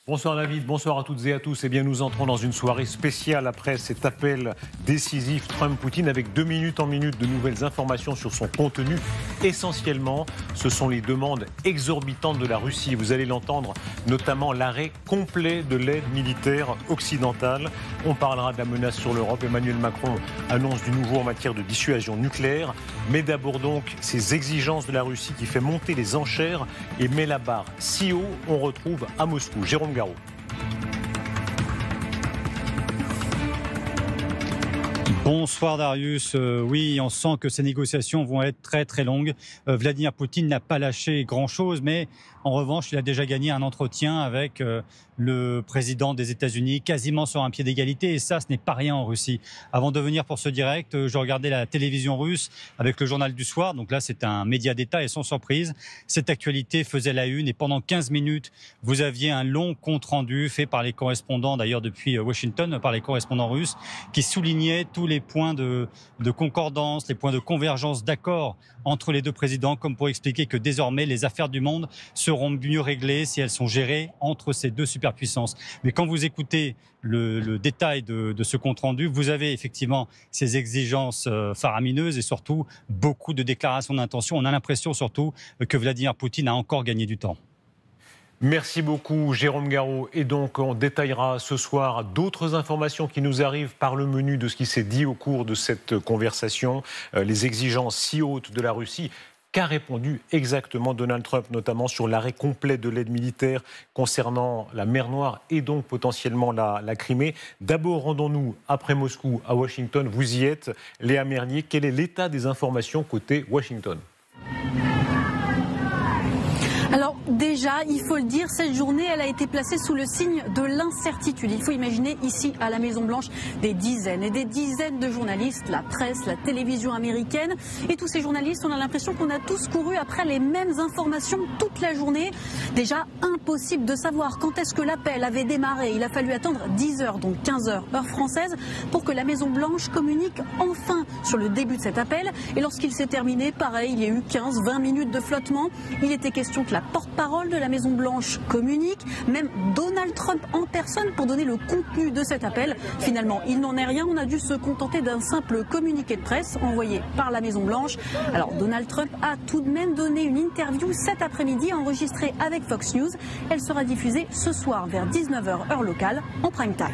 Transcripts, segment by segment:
Bonsoir David, bonsoir à toutes et à tous. Eh bien, nous entrons dans une soirée spéciale après cet appel décisif Trump-Poutine avec de minute en minute de nouvelles informations sur son contenu. Essentiellement, ce sont les demandes exorbitantes de la Russie. Vous allez l'entendre, notamment l'arrêt complet de l'aide militaire occidentale. On parlera de la menace sur l'Europe. Emmanuel Macron annonce du nouveau en matière de dissuasion nucléaire. Mais d'abord donc, ces exigences de la Russie qui fait monter les enchères et met la barre si haut, on retrouve à Moscou. Jérôme Garraud. Bonsoir Darius. Oui, on sent que ces négociations vont être très très longues. Vladimir Poutine n'a pas lâché grand-chose, mais en revanche, il a déjà gagné un entretien avec le président des États-Unis, quasiment sur un pied d'égalité, et ça, ce n'est pas rien en Russie. Avant de venir pour ce direct, je regardais la télévision russe avec le journal du soir, donc là, c'est un média d'État, et sans surprise, cette actualité faisait la une, et pendant 15 minutes, vous aviez un long compte-rendu fait par les correspondants, d'ailleurs depuis Washington, par les correspondants russes, qui soulignaient tous les points de concordance, les points de convergence d'accord entre les deux présidents, comme pour expliquer que désormais, les affaires du monde seront mieux réglées si elles sont gérées entre ces deux superpuissances. Mais quand vous écoutez le détail de ce compte-rendu, vous avez effectivement ces exigences faramineuses et surtout beaucoup de déclarations d'intention. On a l'impression surtout que Vladimir Poutine a encore gagné du temps. Merci beaucoup Jérôme Garraud. Et donc on détaillera ce soir d'autres informations qui nous arrivent par le menu de ce qui s'est dit au cours de cette conversation. Les exigences si hautes de la Russie. Qu'a répondu exactement Donald Trump, notamment sur l'arrêt complet de l'aide militaire concernant la mer Noire et donc potentiellement la Crimée. D'abord, rendons-nous après Moscou à Washington. Vous y êtes, Léa Mernier. Quel est l'état des informations côté Washington ? Alors déjà, il faut le dire, cette journée, elle a été placée sous le signe de l'incertitude. Il faut imaginer ici, à la Maison-Blanche, des dizaines et des dizaines de journalistes, la presse, la télévision américaine. Et tous ces journalistes, on a l'impression qu'on a tous couru après les mêmes informations toute la journée. Déjà, impossible de savoir quand est-ce que l'appel avait démarré. Il a fallu attendre 10 heures, donc 15 heures, heure française, pour que la Maison-Blanche communique enfin sur le début de cet appel. Et lorsqu'il s'est terminé, pareil, il y a eu 15-20 minutes de flottement. Il était question que la porte-parole de la Maison-Blanche communique, même Donald Trump en personne pour donner le contenu de cet appel. Finalement, il n'en est rien, on a dû se contenter d'un simple communiqué de presse envoyé par la Maison-Blanche. Alors Donald Trump a tout de même donné une interview cet après-midi enregistrée avec Fox News. Elle sera diffusée ce soir vers 19h heure locale en prime time.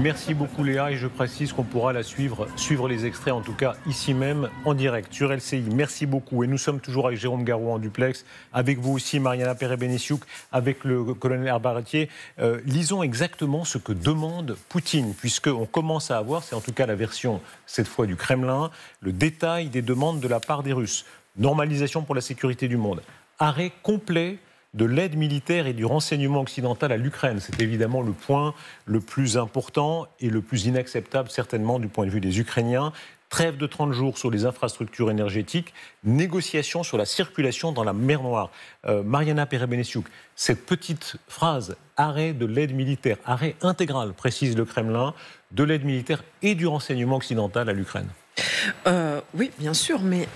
Merci beaucoup Léa et je précise qu'on pourra la suivre les extraits en tout cas ici même en direct sur LCI. Merci beaucoup et nous sommes toujours avec Jérôme Garraud en duplex, avec vous aussi Mariana Perez-Benessiuk, avec le colonel Herbaratier. Lisons exactement ce que demande Poutine, puisqu'on commence à avoir, c'est en tout cas la version cette fois du Kremlin, le détail des demandes de la part des Russes. Normalisation pour la sécurité du monde, arrêt complet de l'aide militaire et du renseignement occidental à l'Ukraine. C'est évidemment le point le plus important et le plus inacceptable certainement du point de vue des Ukrainiens. Trêve de 30 jours sur les infrastructures énergétiques, négociation sur la circulation dans la mer Noire. Mariana Perez-Benessiuk, cette petite phrase, arrêt de l'aide militaire, arrêt intégral, précise le Kremlin, de l'aide militaire et du renseignement occidental à l'Ukraine. Oui, bien sûr, mais...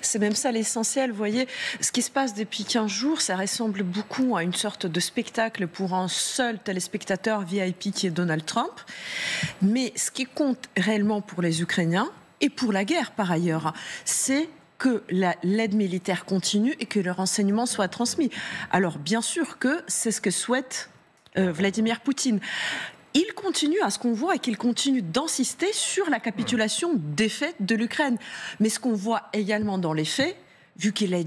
C'est même ça l'essentiel, vous voyez. Ce qui se passe depuis 15 jours, ça ressemble beaucoup à une sorte de spectacle pour un seul téléspectateur VIP qui est Donald Trump. Mais ce qui compte réellement pour les Ukrainiens, et pour la guerre par ailleurs, c'est que l'aide militaire continue et que le renseignement soit transmis. Alors bien sûr que c'est ce que souhaite Vladimir Poutine. Il continue à ce qu'on voit et qu'il continue d'insister sur la capitulation des faits de l'Ukraine. Mais ce qu'on voit également dans les faits, vu qu'il a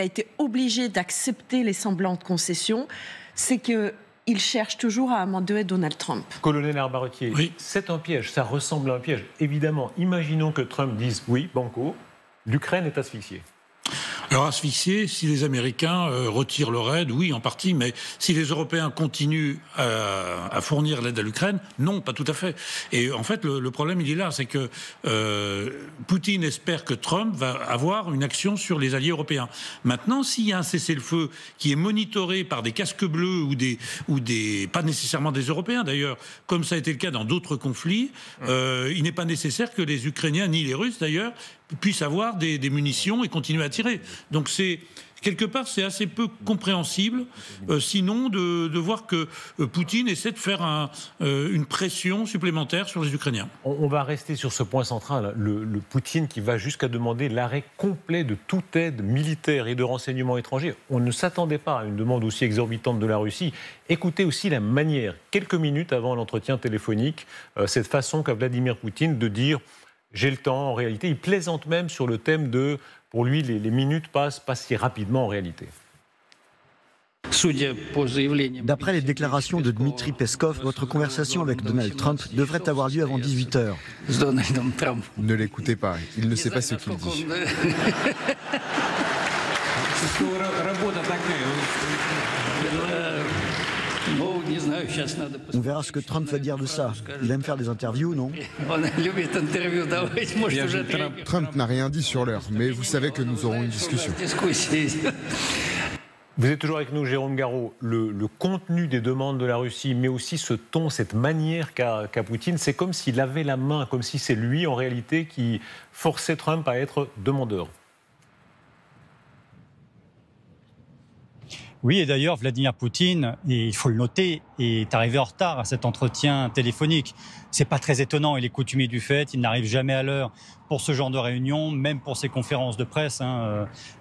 été obligé d'accepter les semblantes concessions, c'est qu'il cherche toujours à amadouer Donald Trump. Colonel Herbaratier, oui. C'est un piège, ça ressemble à un piège. Évidemment, imaginons que Trump dise oui, banco, l'Ukraine est asphyxiée. Alors asphyxié, si les Américains retirent leur aide, oui, en partie, mais si les Européens continuent à fournir l'aide à l'Ukraine, non, pas tout à fait. Et en fait, le problème, il est là, c'est que Poutine espère que Trump va avoir une action sur les alliés européens. Maintenant, s'il y a un cessez-le-feu qui est monitoré par des casques bleus ou des pas nécessairement des Européens d'ailleurs, comme ça a été le cas dans d'autres conflits, il n'est pas nécessaire que les Ukrainiens, ni les Russes d'ailleurs, puissent avoir des munitions et continuer à tirer. Donc c'est quelque part, c'est assez peu compréhensible, sinon de voir que Poutine essaie de faire une pression supplémentaire sur les Ukrainiens. On va rester sur ce point central, le Poutine qui va jusqu'à demander l'arrêt complet de toute aide militaire et de renseignement étranger. On ne s'attendait pas à une demande aussi exorbitante de la Russie. Écoutez aussi la manière, quelques minutes avant l'entretien téléphonique, cette façon qu'a Vladimir Poutine de dire « j'ai le temps ». En réalité, il plaisante même sur le thème de, pour lui, les minutes passent pas si rapidement en réalité. D'après les déclarations de Dmitri Peskov, votre conversation avec Donald Trump devrait avoir lieu avant 18 h. Ne l'écoutez pas, il ne sait pas ce qu'il dit. On verra ce que Trump va dire de ça. Il aime faire des interviews, non? Trump n'a rien dit sur l'heure, mais vous savez que nous aurons une discussion. Vous êtes toujours avec nous, Jérôme Garraud. Le contenu des demandes de la Russie, mais aussi ce ton, cette manière qu'a Poutine, c'est comme s'il avait la main, comme si c'est lui, en réalité, qui forçait Trump à être demandeur. Oui, et d'ailleurs, Vladimir Poutine, et il faut le noter, est arrivé en retard à cet entretien téléphonique. C'est pas très étonnant, il est coutumier du fait, il n'arrive jamais à l'heure pour ce genre de réunion, même pour ses conférences de presse.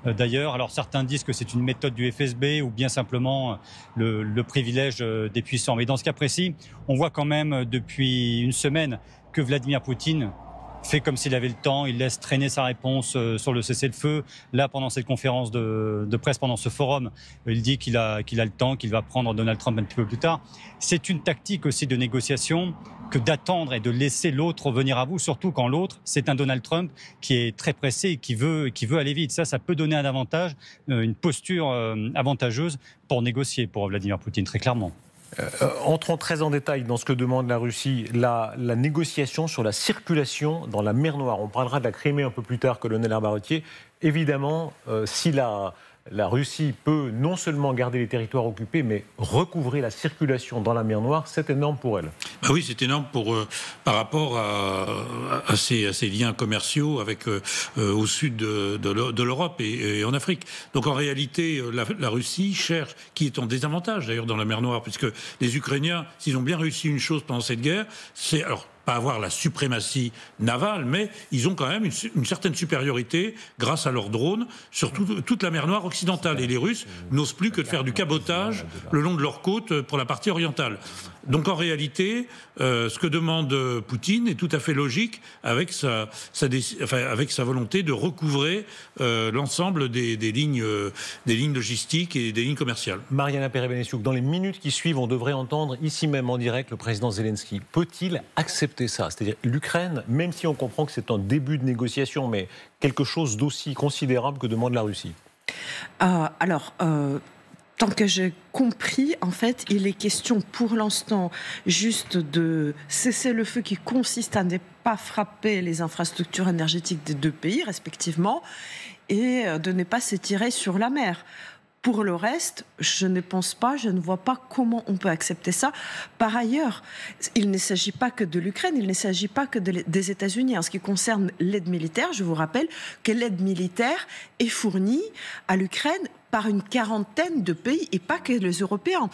D'ailleurs, alors certains disent que c'est une méthode du FSB ou bien simplement le privilège des puissants. Mais dans ce cas précis, on voit quand même depuis une semaine que Vladimir Poutine fait comme s'il avait le temps, il laisse traîner sa réponse sur le cessez-le-feu. Là, pendant cette conférence de presse, pendant ce forum, il dit qu'il a le temps, qu'il va prendre Donald Trump un petit peu plus tard. C'est une tactique aussi de négociation que d'attendre et de laisser l'autre venir à vous, surtout quand l'autre, c'est un Donald Trump qui est très pressé et qui veut aller vite. Ça peut donner un avantage, une posture avantageuse pour négocier pour Vladimir Poutine, très clairement. Entrons très en détail dans ce que demande la Russie, la négociation sur la circulation dans la mer Noire. On parlera de la Crimée un peu plus tard, colonel Arbaretier. Évidemment, si la Russie peut non seulement garder les territoires occupés, mais recouvrer la circulation dans la mer Noire, c'est énorme pour elle. Bah oui, c'est énorme par rapport à ces liens commerciaux au sud de l'Europe et en Afrique. Donc en réalité, la Russie cherche, qui est en désavantage d'ailleurs dans la mer Noire, puisque les Ukrainiens, s'ils ont bien réussi une chose pendant cette guerre, c'est alors pas avoir la suprématie navale, mais ils ont quand même une certaine supériorité grâce à leurs drones sur toute la mer Noire occidentale. Et les Russes n'osent plus que de faire du cabotage le long de leurs côtes pour la partie orientale. Donc en réalité, ce que demande Poutine est tout à fait logique avec sa volonté de recouvrer l'ensemble des lignes logistiques et des lignes commerciales. Mariana Perez-Benessiuk, dans les minutes qui suivent, on devrait entendre ici même en direct le président Zelensky. Peut-il accepter ça? C'est-à-dire l'Ukraine, même si on comprend que c'est un début de négociation, mais quelque chose d'aussi considérable que demande la Russie. Tant que j'ai compris, en fait, il est question pour l'instant juste de cesser le feu qui consiste à ne pas frapper les infrastructures énergétiques des deux pays, respectivement, et de ne pas s'étirer sur la mer. Pour le reste, je ne vois pas comment on peut accepter ça. Par ailleurs, il ne s'agit pas que de l'Ukraine, il ne s'agit pas que des États-Unis. En ce qui concerne l'aide militaire, je vous rappelle que l'aide militaire est fournie à l'Ukraine par une quarantaine de pays, et pas que les Européens,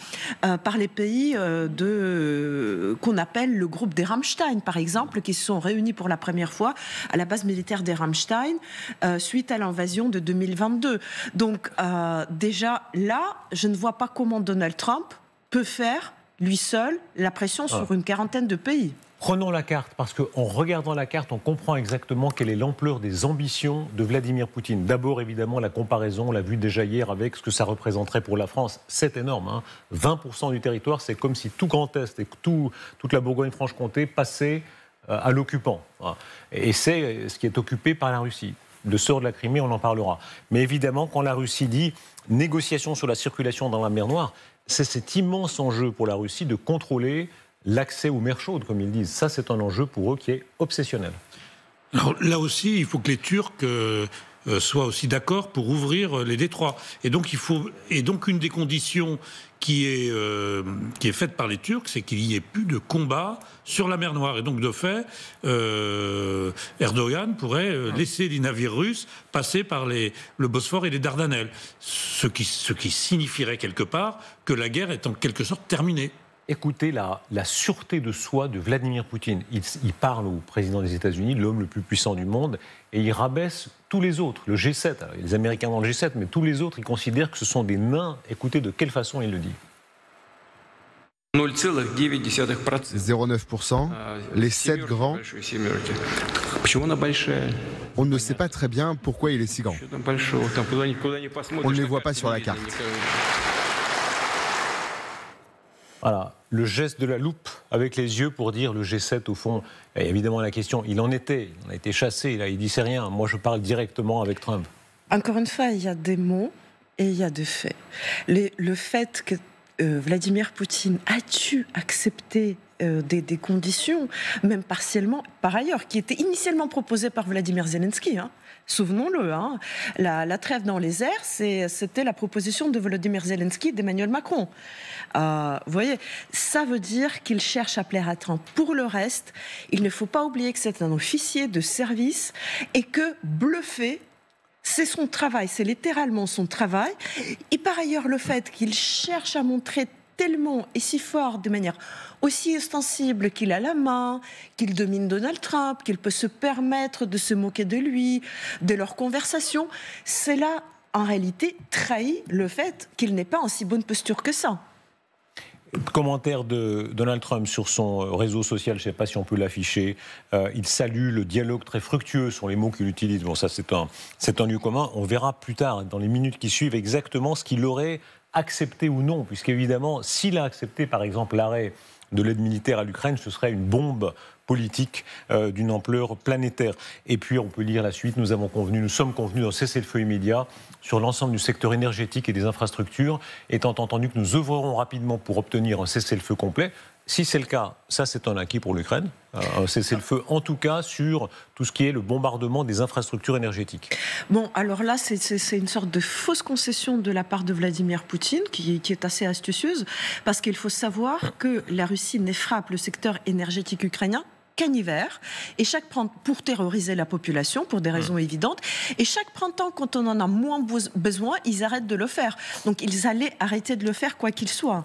par les pays qu'on appelle le groupe des Rammstein, par exemple, qui se sont réunis pour la première fois à la base militaire des Rammstein suite à l'invasion de 2022. Donc déjà là, je ne vois pas comment Donald Trump peut faire, lui seul, la pression sur une quarantaine de pays. Prenons la carte, parce qu'en regardant la carte, on comprend exactement quelle est l'ampleur des ambitions de Vladimir Poutine. D'abord, évidemment, la comparaison, on l'a vu déjà hier avec ce que ça représenterait pour la France. C'est énorme, hein. 20% du territoire, c'est comme si tout Grand Est et toute la Bourgogne-Franche-Comté passaient à l'occupant. Et c'est ce qui est occupé par la Russie. Le sort de la Crimée, on en parlera. Mais évidemment, quand la Russie dit négociation sur la circulation dans la mer Noire, c'est cet immense enjeu pour la Russie de contrôler l'accès aux mers chaudes, comme ils disent. Ça, c'est un enjeu pour eux qui est obsessionnel. Alors, là aussi, il faut que les Turcs soient aussi d'accord pour ouvrir les détroits. Et donc une des conditions qui est faite par les Turcs, c'est qu'il n'y ait plus de combat sur la mer Noire. Et donc, de fait, Erdogan pourrait laisser les navires russes passer par le Bosphore et les Dardanelles. Ce qui signifierait quelque part que la guerre est en quelque sorte terminée. Écoutez la sûreté de soi de Vladimir Poutine. Il parle au président des États-Unis, l'homme le plus puissant du monde, et il rabaisse tous les autres, le G7. Alors, les Américains dans le G7, mais tous les autres, ils considèrent que ce sont des nains. Écoutez de quelle façon il le dit. 0,9%, les 7 grands. On ne sait pas très bien pourquoi il est si grand. On ne les voit pas sur la carte. Voilà, le geste de la loupe avec les yeux pour dire le G7 au fond. Et évidemment la question, il a été chassé, là, il dit c'est rien. Moi je parle directement avec Trump. Encore une fois, il y a des mots et il y a des faits. Le fait que Vladimir Poutine a-tu accepté des conditions, même partiellement, par ailleurs, qui étaient initialement proposées par Vladimir Zelensky. Souvenons-le, la trêve dans les airs, c'était la proposition de Volodymyr Zelensky d'Emmanuel Macron. Vous voyez, ça veut dire qu'il cherche à plaire à Trump. Pour le reste, il ne faut pas oublier que c'est un officier de service et que bluffer, c'est son travail, c'est littéralement son travail. Et par ailleurs, le fait qu'il cherche à montrer tellement et si fort, de manière aussi ostensible qu'il a la main, qu'il domine Donald Trump, qu'il peut se permettre de se moquer de lui, de leur conversation, cela, en réalité, trahit le fait qu'il n'est pas en si bonne posture que ça. Commentaire de Donald Trump sur son réseau social, je ne sais pas si on peut l'afficher. Il salue le dialogue très fructueux, sont les mots qu'il utilise. Bon, ça c'est un lieu commun. On verra plus tard, dans les minutes qui suivent, exactement ce qu'il aurait accepté ou non. Puisqu'évidemment, s'il a accepté par exemple l'arrêt de l'aide militaire à l'Ukraine, ce serait une bombe politique d'une ampleur planétaire. Et puis on peut lire la suite, nous sommes convenus d'un cessez-le-feu immédiat sur l'ensemble du secteur énergétique et des infrastructures, étant entendu que nous œuvrerons rapidement pour obtenir un cessez-le-feu complet. Si c'est le cas, ça c'est un acquis pour l'Ukraine, un cessez-le-feu en tout cas sur tout ce qui est le bombardement des infrastructures énergétiques. Bon, alors là c'est une sorte de fausse concession de la part de Vladimir Poutine qui est assez astucieuse, parce qu'il faut savoir que la Russie ne frappe le secteur énergétique ukrainien qu'en hiver, et pour terroriser la population, pour des raisons évidentes, et chaque printemps, quand on en a moins besoin, ils arrêtent de le faire. Donc ils allaient arrêter de le faire quoi qu'il soit.